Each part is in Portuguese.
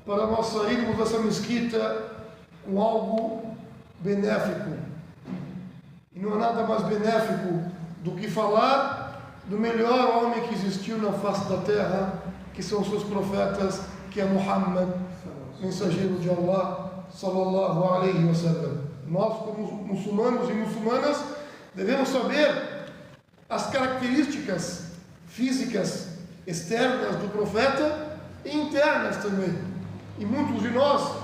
para nós sairmos dessa mesquita com algo benéfico. E não há nada mais benéfico do que falar do melhor homem que existiu na face da terra, que são os seus profetas, que é Muhammad, mensageiro de Allah, sallallahu alaihi wasallam. Nós, como muçulmanos e muçulmanas, devemos saber as características físicas externas do profeta e internas também. E muitos de nós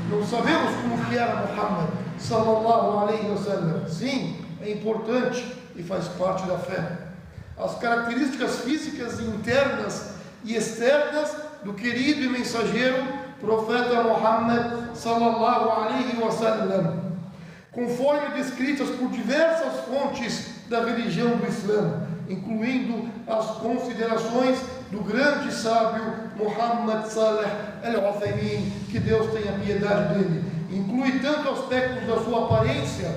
não sabemos como que era Muhammad, sallallahu alaihi wasallam. Sim, é importante e faz parte da fé. As características físicas internas e externas do querido e mensageiro profeta Muhammad, sallallahu alaihi wasallam, conforme descritas por diversas fontes da religião do Islã, incluindo as considerações do grande sábio Muhammad Saleh al-Uthaymin, que Deus tenha piedade dele. Inclui tanto aspectos da sua aparência,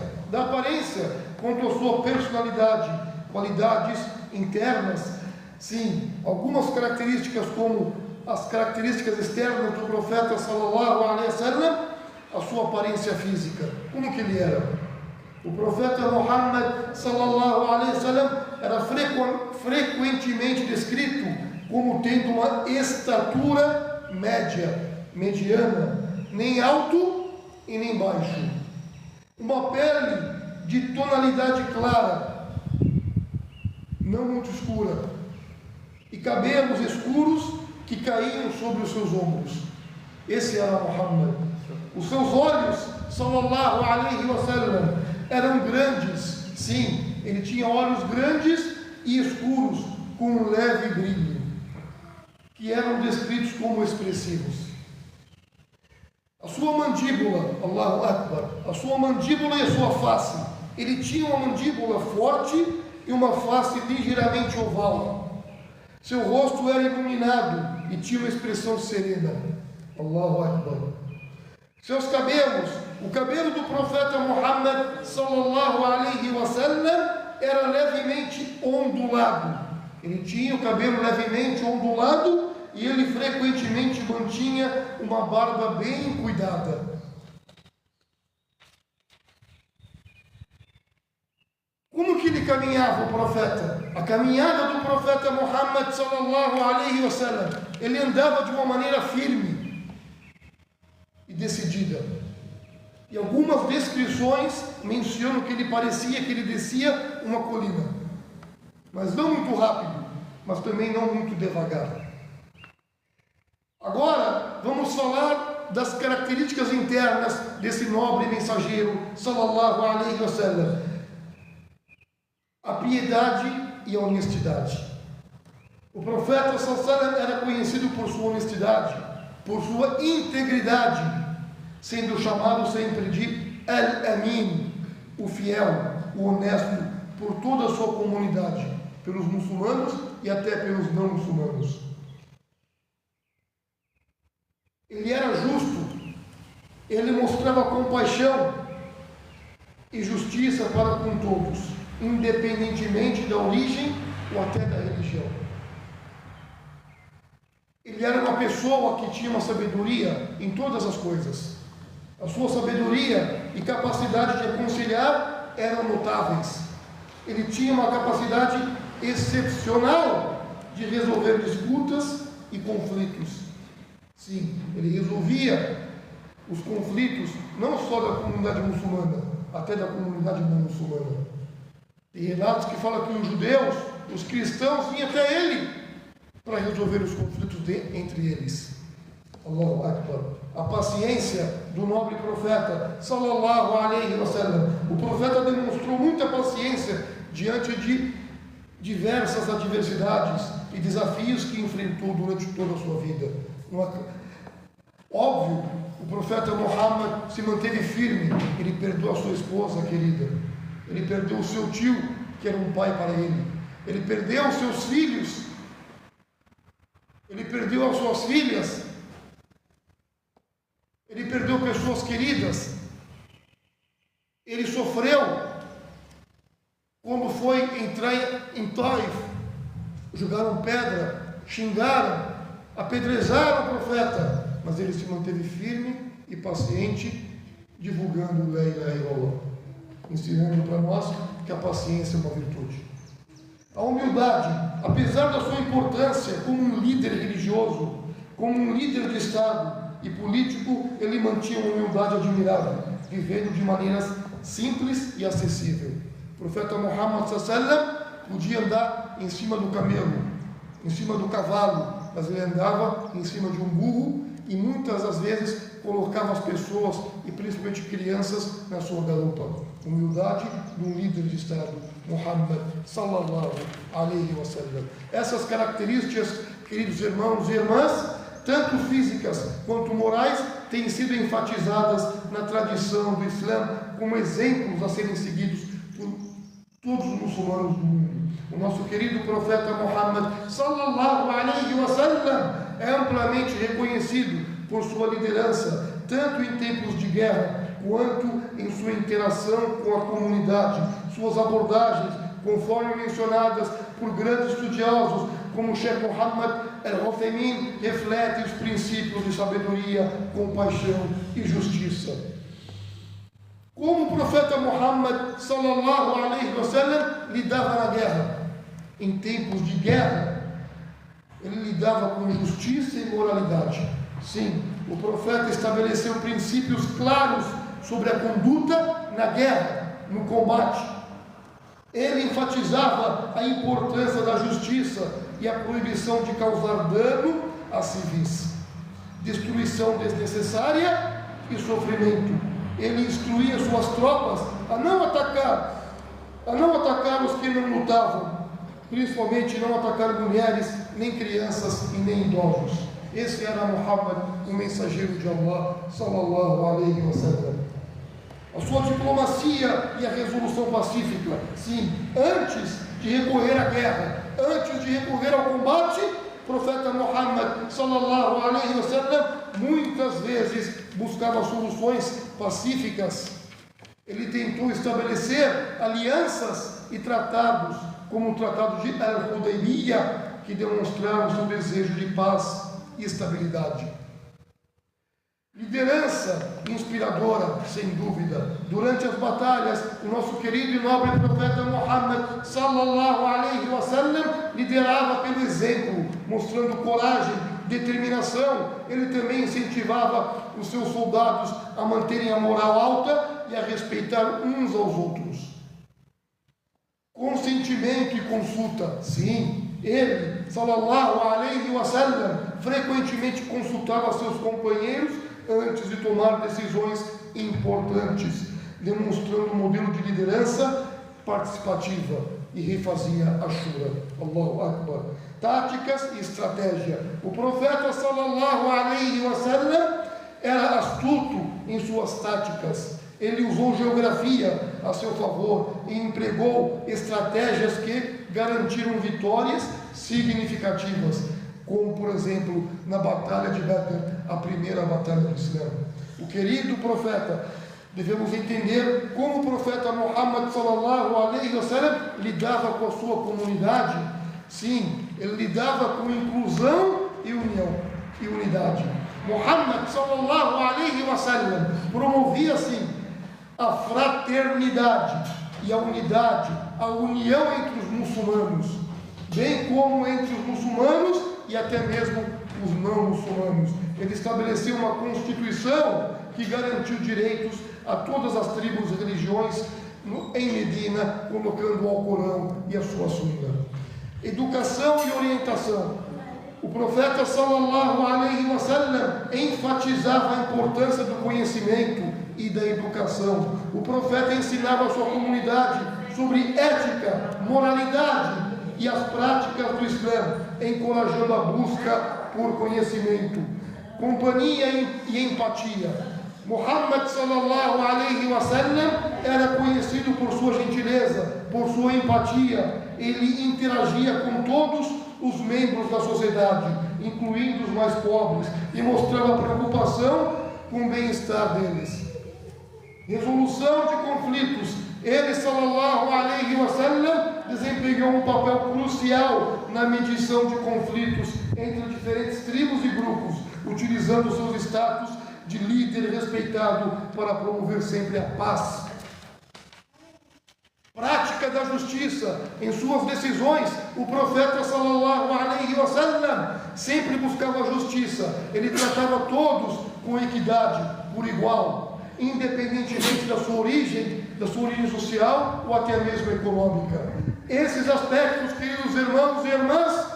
quanto a sua personalidade, qualidades internas. Sim, algumas características, como as características externas do profeta sallallahu alaihi wasallam, a sua aparência física. Como que ele era? O profeta Muhammad sallallahu alaihi wasallam era frequentemente descrito como tendo uma estatura mediana, nem alto e nem baixo, uma pele de tonalidade clara, não muito escura, e cabelos escuros que caíam sobre os seus ombros. Esse era Muhammad. Os seus olhos, sallallahu alaihi wasallam, eram grandes. Sim, ele tinha olhos grandes e escuros, com um leve brilho, que eram descritos como expressivos. A sua mandíbula, Allahu Akbar, a sua mandíbula e a sua face. Ele tinha uma mandíbula forte e uma face ligeiramente oval. Seu rosto era iluminado e tinha uma expressão serena. Allahu Akbar. Seus cabelos, o cabelo do profeta Muhammad sallallahu alaihi wasallam era levemente ondulado. Ele tinha o cabelo levemente ondulado e ele frequentemente mantinha uma barba bem cuidada. Como que ele caminhava, o profeta? A caminhada do profeta Muhammad sallallahu alaihi wasallam, ele andava de uma maneira firme e decidida. E algumas descrições mencionam que ele parecia que ele descia uma colina, mas não muito rápido, mas também não muito devagar. Agora vamos falar das características internas desse nobre mensageiro sallallahu alaihi wasallam: a piedade e a honestidade. O profeta sallallahu alaihi wasallam era conhecido por sua honestidade, por sua integridade, sendo chamado sempre de Al-Amin, o fiel, o honesto, por toda a sua comunidade, pelos muçulmanos e até pelos não muçulmanos. Ele era justo, ele mostrava compaixão e justiça para com todos, independentemente da origem ou até da religião. Ele era uma pessoa que tinha uma sabedoria em todas as coisas. A sua sabedoria e capacidade de aconselhar eram notáveis. Ele tinha uma capacidade excepcional de resolver disputas e conflitos. Sim, ele resolvia os conflitos não só da comunidade muçulmana, até da comunidade não muçulmana. Tem relatos que falam que os judeus, os cristãos, vinham até ele para resolver os conflitos entre eles. Allahu Akbar. A paciência do nobre profeta sallallahu alaihi wasallam. O profeta demonstrou muita paciência diante de diversas adversidades e desafios que enfrentou durante toda a sua vida. Óbvio, o profeta Muhammad se manteve firme. Ele perdoou a sua esposa querida, ele perdeu o seu tio, que era um pai para ele, ele perdeu os seus filhos, ele perdeu as suas filhas, ele perdeu pessoas queridas. Ele sofreu quando foi entrar em Taif. Jogaram pedra, xingaram, apedrejaram o profeta. mas ele se manteve firme e paciente, divulgando La ilaha illallah, ensinando para nós que a paciência é uma virtude. A humildade, apesar da sua importância como um líder religioso, como um líder de Estado e político, ele mantinha uma humildade admirável, vivendo de maneiras simples e acessível. O profeta Muhammad sallam podia andar em cima do camelo, em cima do cavalo, mas ele andava em cima de um burro e muitas das vezes colocava as pessoas, e principalmente crianças, na sua garupa. Humildade de um líder de Estado, Muhammad sallallahu alaihi wasallam. Essas características, queridos irmãos e irmãs, tanto físicas quanto morais, têm sido enfatizadas na tradição do Islã como exemplos a serem seguidos por todos os muçulmanos do mundo. O nosso querido profeta Muhammad sallallahu alaihi wasallam é amplamente reconhecido por sua liderança, tanto em tempos de guerra, quanto em sua interação com a comunidade. Suas abordagens, conforme mencionadas por grandes estudiosos, como Sheikh Muhammad al-Uthaymin, refletem os princípios de sabedoria, compaixão e justiça. Como o profeta Muhammad sallallahu alaihi wasallam lidava na guerra? Em tempos de guerra, ele lidava com justiça e moralidade. Sim, o profeta estabeleceu princípios claros sobre a conduta na guerra, no combate. Ele enfatizava a importância da justiça e a proibição de causar dano a civis, destruição desnecessária e sofrimento. Ele instruía suas tropas a não atacar os que não lutavam, principalmente não atacar mulheres, nem crianças e nem idosos. Esse era Muhammad, o mensageiro de Allah, sallallahu alaihi wasallam. A sua diplomacia e a resolução pacífica, sim, antes de recorrer à guerra, antes de recorrer ao combate, o profeta Muhammad, sallallahu alaihi wasallam, muitas vezes buscava soluções pacíficas. Ele tentou estabelecer alianças e tratados, como o tratado de Al-Hudaybiyah, que demonstraram seu desejo de paz e estabilidade. Liderança inspiradora, sem dúvida. Durante as batalhas, o nosso querido e nobre profeta Muhammad sallallahu alaihi wasallam liderava pelo exemplo, mostrando coragem, determinação. Ele também incentivava os seus soldados a manterem a moral alta e a respeitar uns aos outros. Consentimento e consulta, sim. Ele, sallallahu alaihi wasallam, frequentemente consultava seus companheiros antes de tomar decisões importantes, demonstrando um modelo de liderança participativa, e refazia a shura. Allahu Akbar. Táticas e estratégia. O profeta sallallahu alaihi wasallam era astuto em suas táticas. Ele usou geografia a seu favor e empregou estratégias que garantiram vitórias significativas, como por exemplo na Batalha de Badr, a primeira batalha do Islã. O querido profeta, devemos entender como o profeta Muhammad sallallahu alaihi wasallam lidava com a sua comunidade. Sim, ele lidava com inclusão e união e unidade. Muhammad sallallahu alaihi wasallam promovia assim a fraternidade e a unidade, a união entre os muçulmanos, bem como entre os muçulmanos e até mesmo os não muçulmanos. Ele estabeleceu uma constituição que garantiu direitos a todas as tribos e religiões em Medina, colocando o Alcorão e a sua Sunna. Educação e orientação. O profeta sallallahu alaihi wasallam enfatizava a importância do conhecimento e da educação. O profeta ensinava a sua comunidade sobre ética, moralidade e as práticas do Islã, encorajando a busca por conhecimento, companhia e empatia. Muhammad sallallahu alaihi wasallam era conhecido por sua gentileza, por sua empatia. Ele interagia com todos os membros da sociedade, incluindo os mais pobres, e mostrava preocupação com o bem-estar deles. Resolução de conflitos. Ele, sallallahu alaihi wasallam, desempenhou um papel crucial na mediação de conflitos entre diferentes tribos e grupos, utilizando seus status de líder respeitado para promover sempre a paz. Prática da justiça em suas decisões. O profeta sallallahu alaihi wasallam sempre buscava a justiça. Ele tratava todos com equidade, por igual, independentemente da sua origem social ou até mesmo econômica. Esses aspectos, queridos irmãos e irmãs,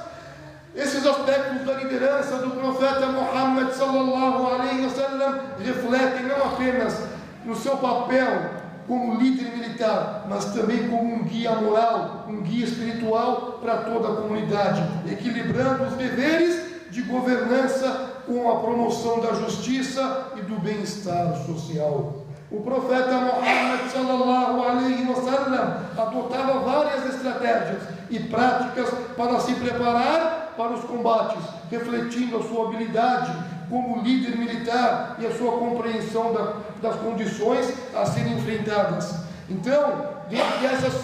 esses aspectos da liderança do profeta Muhammad sallallahu alaihi wasallam refletem não apenas no seu papel como líder militar, mas também como um guia moral, um guia espiritual para toda a comunidade, equilibrando os deveres de governança com a promoção da justiça e do bem-estar social. O profeta Muhammad sallallahu alaihi wasallam adotava várias estratégias e práticas para se preparar para os combates, refletindo a sua habilidade como líder militar e a sua compreensão das condições a serem enfrentadas. Então, dentre essas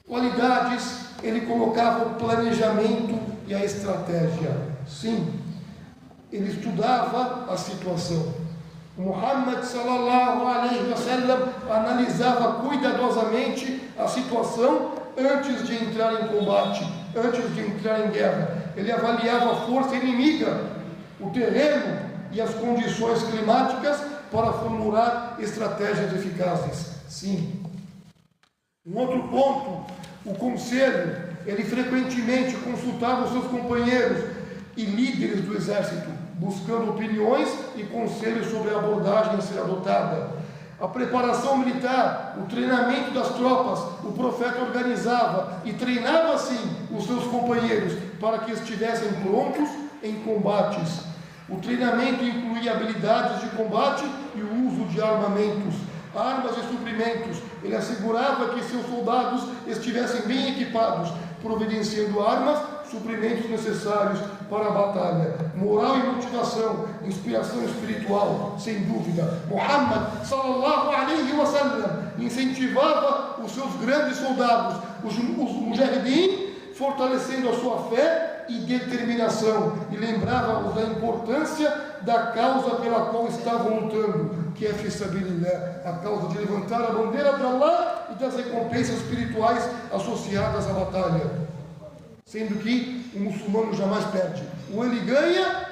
qualidades, ele colocava o planejamento e a estratégia. Sim, ele estudava a situação. Muhammad sallallahu alaihi wasallam analisava cuidadosamente a situação antes de entrar em combate, antes de entrar em guerra. Ele avaliava a força inimiga, o terreno e as condições climáticas para formular estratégias eficazes. Sim. Um outro ponto, o conselho. Ele frequentemente consultava os seus companheiros e líderes do exército, buscando opiniões e conselhos sobre a abordagem a ser adotada. A preparação militar, o treinamento das tropas, o profeta organizava e treinava assim os seus companheiros para que estivessem prontos em combates. O treinamento incluía habilidades de combate e o uso de armamentos, armas e suprimentos. Ele assegurava que seus soldados estivessem bem equipados, providenciando armas, suprimentos necessários para a batalha. Moral e motivação, inspiração espiritual, sem dúvida. Muhammad sallallahu alaihi wasallam incentivava os seus grandes soldados, os mujahideen, fortalecendo a sua fé e determinação, e lembrava-os da importância da causa pela qual estavam lutando, que é fi sabilillah, a causa de levantar a bandeira de Allah e das recompensas espirituais associadas à batalha. Sendo que o muçulmano jamais perde. Ou ele ganha,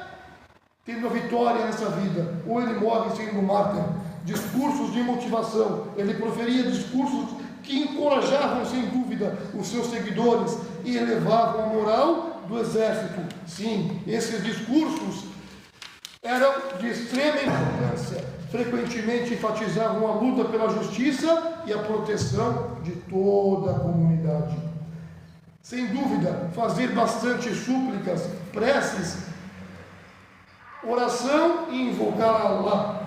tendo a vitória nessa vida, ou ele morre sendo mártir. Discursos de motivação. Ele proferia discursos que encorajavam, sem dúvida, os seus seguidores e elevavam a moral do exército. Sim, esses discursos eram de extrema importância. Frequentemente enfatizavam a luta pela justiça e a proteção de toda a comunidade. Sem dúvida, fazer bastante súplicas, preces, oração e invocar Allah.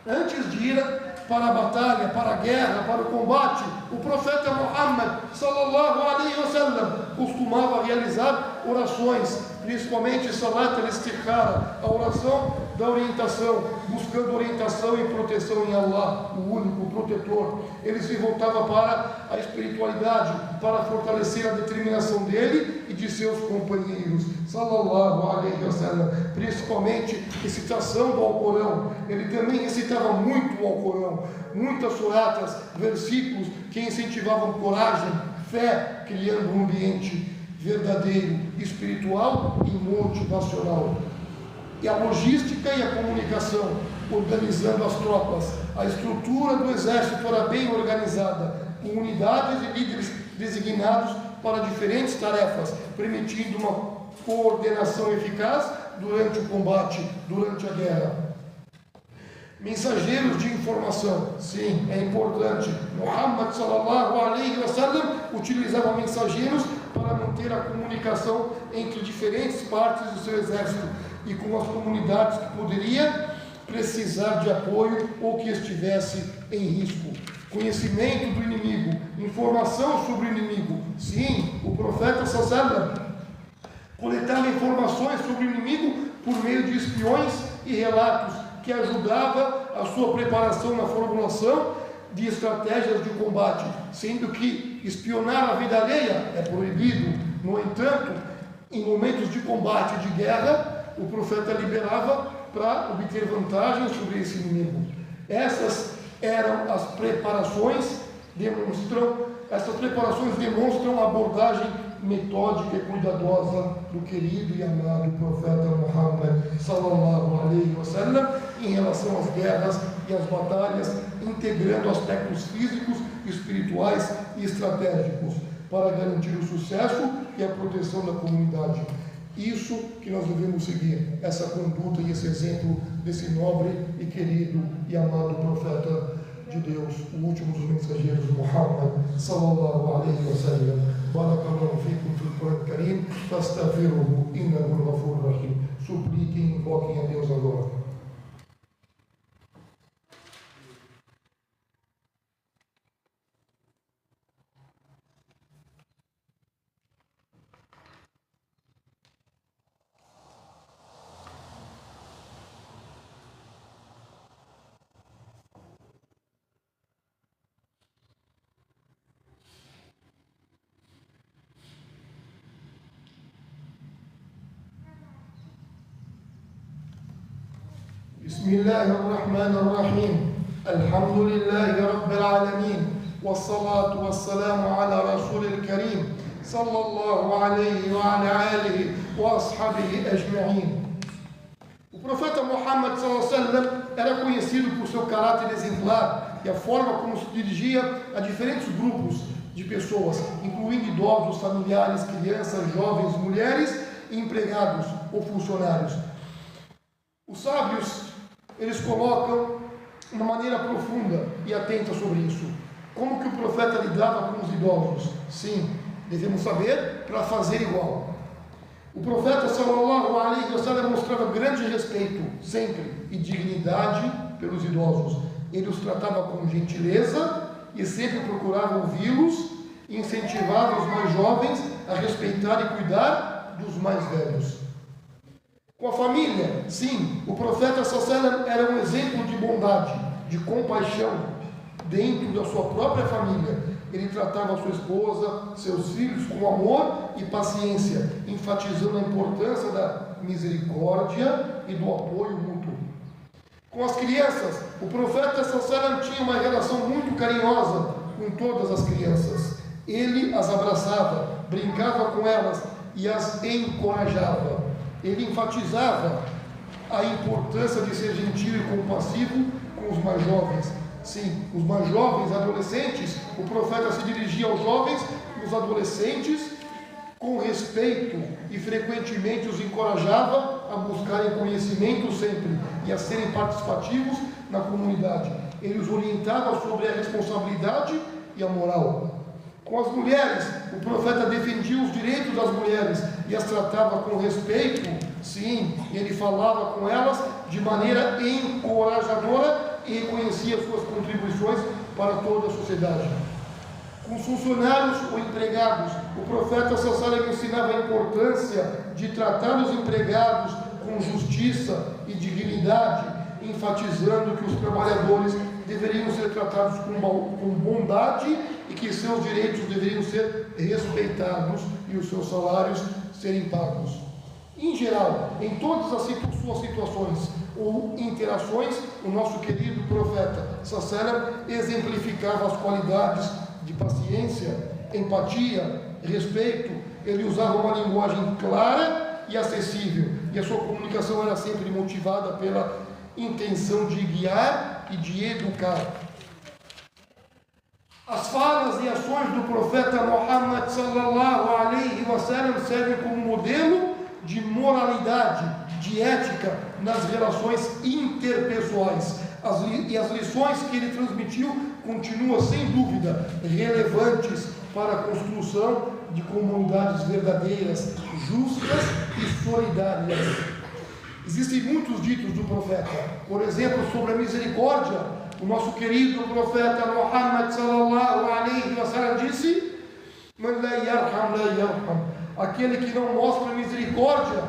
Antes de ir para a batalha, para a guerra, para o combate, o profeta Muhammad sallallahu alaihi wasallam costumava realizar orações, principalmente salat al-istikhara, a oração da orientação, buscando orientação e proteção em Allah, o único protetor. Ele se voltava para a espiritualidade, para fortalecer a determinação dele e de seus companheiros, sallallahu alaihi wasallam, principalmente recitação do Alcorão. Ele também recitava muito o Alcorão, muitas suratas, versículos que incentivavam coragem, fé, criando um ambiente verdadeiro, espiritual e motivacional. E a logística e a comunicação, organizando as tropas. A estrutura do exército era bem organizada, com unidades e líderes designados para diferentes tarefas, permitindo uma coordenação eficaz durante o combate, durante a guerra. Mensageiros de informação, sim, é importante. Muhammad sallallahu alaihi wasallam utilizava mensageiros para manter a comunicação entre diferentes partes do seu exército e com as comunidades que poderia precisar de apoio ou que estivesse em risco. Conhecimento do inimigo, informação sobre o inimigo. Sim, o profeta sallallahu alaihi wasallam coletava informações sobre o inimigo por meio de espiões e relatos, que ajudava a sua preparação na formulação de estratégias de combate, sendo que espionar a vida alheia é proibido. No entanto, em momentos de combate e de guerra, o profeta liberava para obter vantagem sobre esse inimigo. Essas eram as preparações, essas preparações demonstram a abordagem metódica e cuidadosa do querido e amado profeta Muhammad sallallahu alaihi wasallam em relação às guerras e às batalhas, integrando aspectos físicos, espirituais e estratégicos para garantir o sucesso e a proteção da comunidade. Isso que nós devemos seguir, essa conduta e esse exemplo desse nobre e querido e amado profeta de Deus, o último dos mensageiros, Muhammad sallallahu alaihi wasallam. Barakallahu fikum fil Quran Karim, fastaghfiruhu innahu ghafurur rahim. Supliquem e invoquem a Deus agora. بسم الله الرحمن الرحيم الحمد لله رب العالمين والصلاة والسلام على رسول الكريم صلى الله عليه وعلى آله وأصحابه أجمعين. O profeta Muhammad sallallahu alaihi wasallam era conhecido por seu caráter exemplar e a forma como se dirigia a diferentes grupos de pessoas, incluindo idosos, familiares, crianças, jovens, mulheres, empregados ou funcionários. Os sábios, eles colocam uma maneira profunda e atenta sobre isso. Como que o profeta lidava com os idosos? Sim, devemos saber para fazer igual. O profeta sallallahu alaihi wasallam mostrava grande respeito, sempre, e dignidade pelos idosos. Ele os tratava com gentileza e sempre procurava ouvi-los e incentivava os mais jovens a respeitar e cuidar dos mais velhos. Com a família, sim, o profeta sallallahu era um exemplo de bondade, de compaixão dentro da sua própria família. Ele tratava sua esposa, seus filhos com amor e paciência, enfatizando a importância da misericórdia e do apoio mútuo. Com as crianças, o profeta sallallahu tinha uma relação muito carinhosa com todas as crianças. Ele as abraçava, brincava com elas e as encorajava. Ele enfatizava a importância de ser gentil e compassivo com os mais jovens. Sim, os mais jovens, adolescentes, o profeta se dirigia aos jovens e os adolescentes com respeito e frequentemente os encorajava a buscarem conhecimento sempre e a serem participativos na comunidade. Ele os orientava sobre a responsabilidade e a moral. Com as mulheres, o profeta defendia os direitos das mulheres e as tratava com respeito, sim, e ele falava com elas de maneira encorajadora e reconhecia suas contribuições para toda a sociedade. Com os funcionários ou empregados, o profeta sallallahu ensinava a importância de tratar os empregados com justiça e dignidade, enfatizando que os trabalhadores deveriam ser tratados com bondade e que seus direitos deveriam ser respeitados e os seus salários serem pagos. Em geral, em todas as suas situações ou interações, o nosso querido profeta sallallahu exemplificava as qualidades de paciência, empatia, respeito. Ele usava uma linguagem clara e acessível, e a sua comunicação era sempre motivada pela intenção de guiar e de educar. As falas e ações do profeta Muhammad sallallahu alaihi wasallam servem como modelo de moralidade, de ética nas relações interpessoais. E as lições que ele transmitiu continuam sem dúvida relevantes para a construção de comunidades verdadeiras, justas e solidárias. Existem muitos ditos do profeta, por exemplo, sobre a misericórdia. O nosso querido profeta Muhammad sallallahu alaihi wasallam disse: "Man la yarham la yarham", aquele que não mostra misericórdia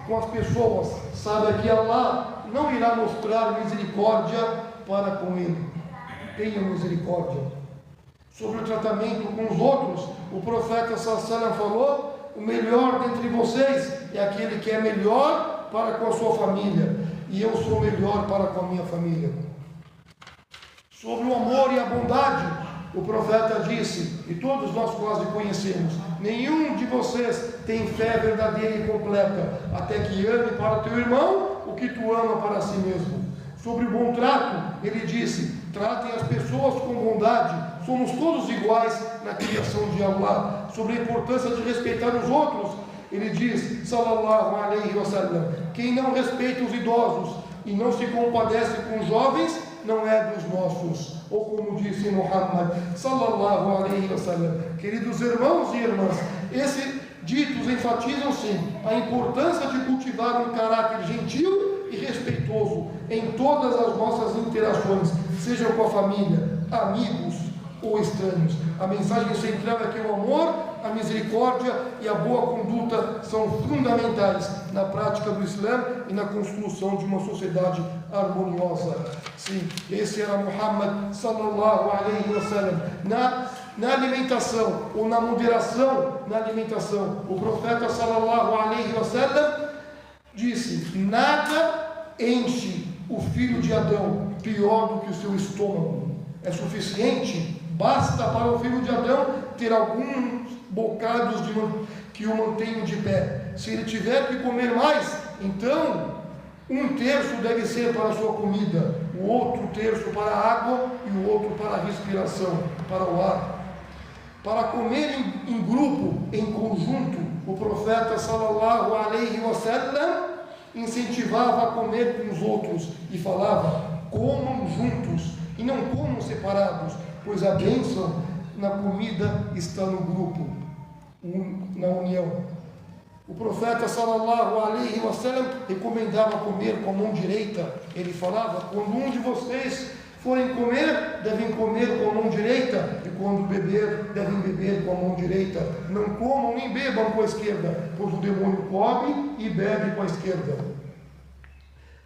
com as pessoas, sabe que Allah não irá mostrar misericórdia para com ele. Tenha misericórdia. Sobre o tratamento com os outros, o profeta sallallahu alaihi wasallam falou: o melhor dentre vocês é aquele que é melhor para com a sua família, e eu sou melhor para com a minha família. Sobre o amor e a bondade, o profeta disse, e todos nós quase conhecemos: nenhum de vocês tem fé verdadeira e completa, até que ame para teu irmão o que tu ama para si mesmo. Sobre o bom trato, ele disse: tratem as pessoas com bondade, somos todos iguais na criação de Allah. Sobre a importância de respeitar os outros, ele diz, sallallahu alaihi wasallam: quem não respeita os idosos e não se compadece com os jovens, não é dos nossos. Ou como disse Muhammad, sallallahu alaihi wasallam. Queridos irmãos e irmãs, esses ditos enfatizam sim a importância de cultivar um caráter gentil e respeitoso em todas as nossas interações, sejam com a família, amigos ou estranhos. A mensagem central é que o amor, a misericórdia e a boa conduta são fundamentais na prática do Islã e na construção de uma sociedade harmoniosa. Sim, esse era Muhammad sallallahu alaihi wasallam. Na alimentação, ou na moderação na alimentação, o profeta sallallahu alaihi wasallam disse: nada enche o filho de Adão pior do que o seu estômago. É suficiente, basta para o filho de Adão ter alguns bocados que o mantenham de pé. Se ele tiver que comer mais, então 1/3 deve ser para a sua comida, o outro terço para a água e o outro para a respiração, para o ar. Para comer em grupo, em conjunto, o profeta sallallahu alaihi wasallam incentivava a comer com os outros e falava: comam juntos e não comam separados, pois a bênção na comida está no grupo, na união. O profeta sallallahu alaihi wasallam recomendava comer com a mão direita. Ele falava: quando um de vocês forem comer, devem comer com a mão direita, e quando beber, devem beber com a mão direita. Não comam nem bebam com a esquerda, pois o demônio come e bebe com a esquerda.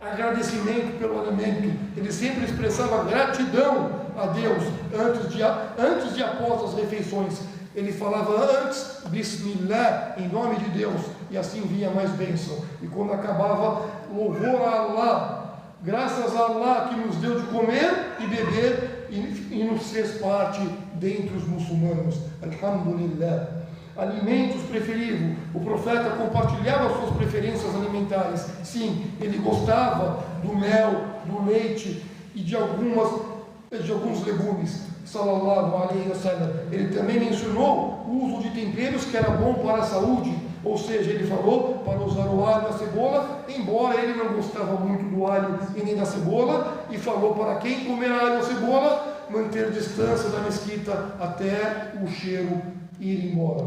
Agradecimento pelo alimento. Ele sempre expressava gratidão a Deus antes de após as refeições. Ele falava antes Bismillah, em nome de Deus, e assim vinha mais bênção. E quando acabava, louvor a Allah, graças a Allah que nos deu de comer e beber e nos fez parte dentre os muçulmanos. Alhamdulillah. Alimentos preferidos. O profeta compartilhava suas preferências alimentares. Sim, ele gostava do mel, do leite e de alguns legumes. Sallallahu alaihi wasallam. Ele também mencionou o uso de temperos que era bom para a saúde. Ou seja, ele falou para usar o alho e a cebola, embora ele não gostava muito do alho e nem da cebola, e falou para quem comer alho ou cebola, manter distância da mesquita até o cheiro ir embora.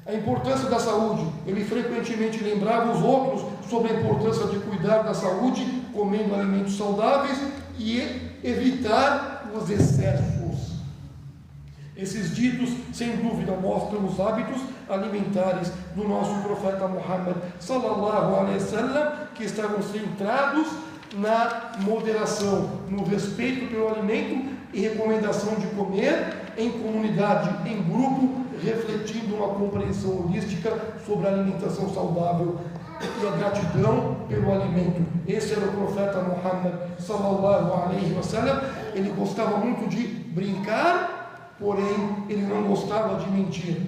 A importância da saúde. Ele frequentemente lembrava os outros sobre a importância de cuidar da saúde, comendo alimentos saudáveis e evitar os excessos. Esses ditos, sem dúvida, mostram os hábitos alimentares do nosso profeta Muhammad sallallahu alaihi wasallam, que estavam centrados na moderação, no respeito pelo alimento e recomendação de comer em comunidade, em grupo, refletindo uma compreensão holística sobre a alimentação saudável e a gratidão pelo alimento. Esse era o profeta Muhammad sallallahu alaihi wasallam. Ele gostava muito de brincar, porém ele não gostava de mentir.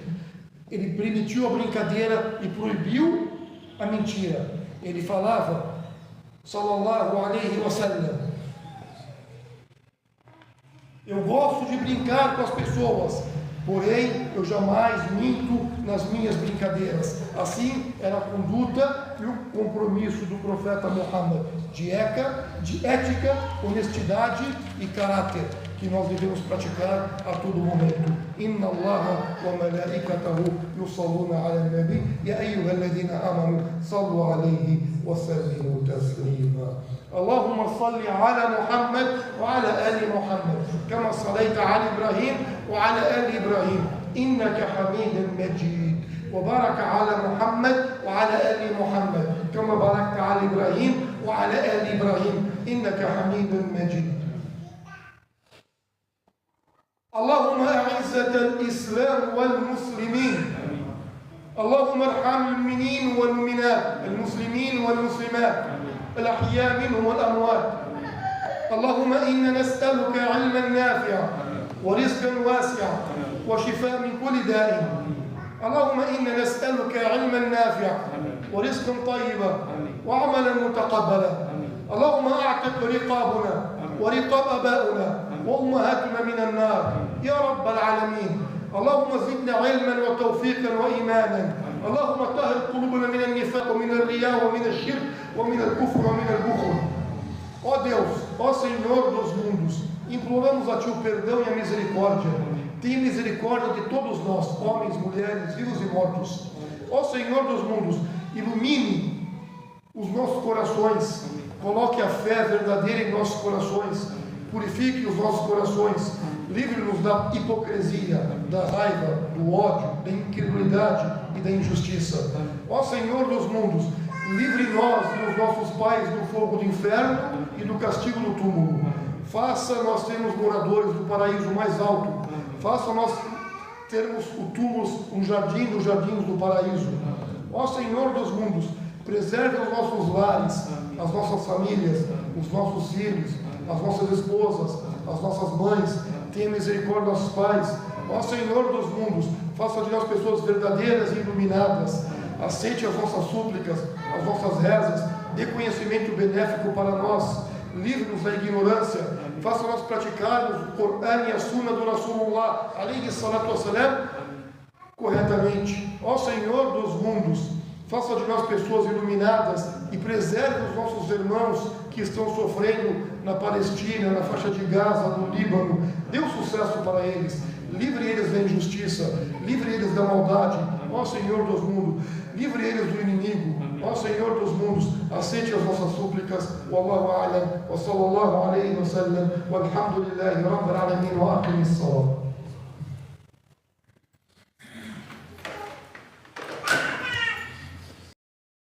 Ele permitiu a brincadeira e proibiu a mentira. Ele falava, sallallahu alaihi wasallam: eu gosto de brincar com as pessoas, porém eu jamais minto nas minhas brincadeiras. Assim era a conduta e o compromisso do profeta Muhammad, de ética, honestidade e caráter, que nós devemos praticar a todo momento. Inna Allaha wa malaikatahu yusalluna ala nabi ya ayyuhalladhina amanu sallu alayhi wa sallimu taslima. Allahumma salli ala Muhammad wa ala ali Muhammad kama sallaita ala Ibrahim wa ala ali Ibrahim innaka Hamidun Majid. وبارك على محمد وعلى آل محمد كما باركت على إبراهيم وعلى آل إبراهيم إنك حميد مجيد. اللهم أعز الإسلام والمسلمين اللهم ارحم المؤمنين والمؤمنات المسلمين والمسلمات الأحياء منهم والأموات. اللهم إنا نسألك علما نافعا ورزقا واسعا وشفاء من كل داء. اللهم إنا نسألك علما نافعا ورزقا طيبا وعملا متقبلا. اللهم أعتق رقابنا ورقاب آبائنا وأمهاتنا من النار يا رب العالمين. اللهم زدنا علما وتوفيقا وإيمانا. اللهم طهر قلوبنا من النفاق ومن الرياء ومن الشرك ومن الكفر ومن البخل. Ó Deus, ó Senhor dos mundos, imploramos a Ti o perdão e a misericórdia. Tenha misericórdia de todos nós, homens, mulheres, vivos e mortos. Ó Senhor dos mundos, ilumine os nossos corações, coloque a fé verdadeira em nossos corações, purifique os nossos corações, livre-nos da hipocrisia, da raiva, do ódio, da incredulidade e da injustiça. Ó Senhor dos mundos, livre nós e os nossos pais do fogo do inferno e do castigo do túmulo. Faça nós sermos moradores do paraíso mais alto. Faça nós termos o túmulo, um jardim dos jardins do paraíso. Ó Senhor dos mundos, preserve os nossos lares, as nossas famílias, os nossos filhos, as nossas esposas, as nossas mães. Tenha misericórdia dos nossos pais. Ó Senhor dos mundos, faça de nós pessoas verdadeiras e iluminadas. Aceite as nossas súplicas, as nossas rezas, dê conhecimento benéfico para nós, livre-nos da ignorância, faça nós praticarmos o Corão e a Sunna do Rasulullah, alayhi salatu wassalam, corretamente. Ó Senhor dos mundos, faça de nós pessoas iluminadas e preserve os nossos irmãos que estão sofrendo na Palestina, na faixa de Gaza, no Líbano. Dê um sucesso para eles, livre eles da injustiça, livre eles da maldade. Ó Senhor dos mundos, livre eles do inimigo. Ó Senhor dos mundos, aceite as nossas súplicas. Wallahu a'lam, wa sallallahu alayhi wa sallam, walhamdulillahi rabbil alamin, wa aqimis salat.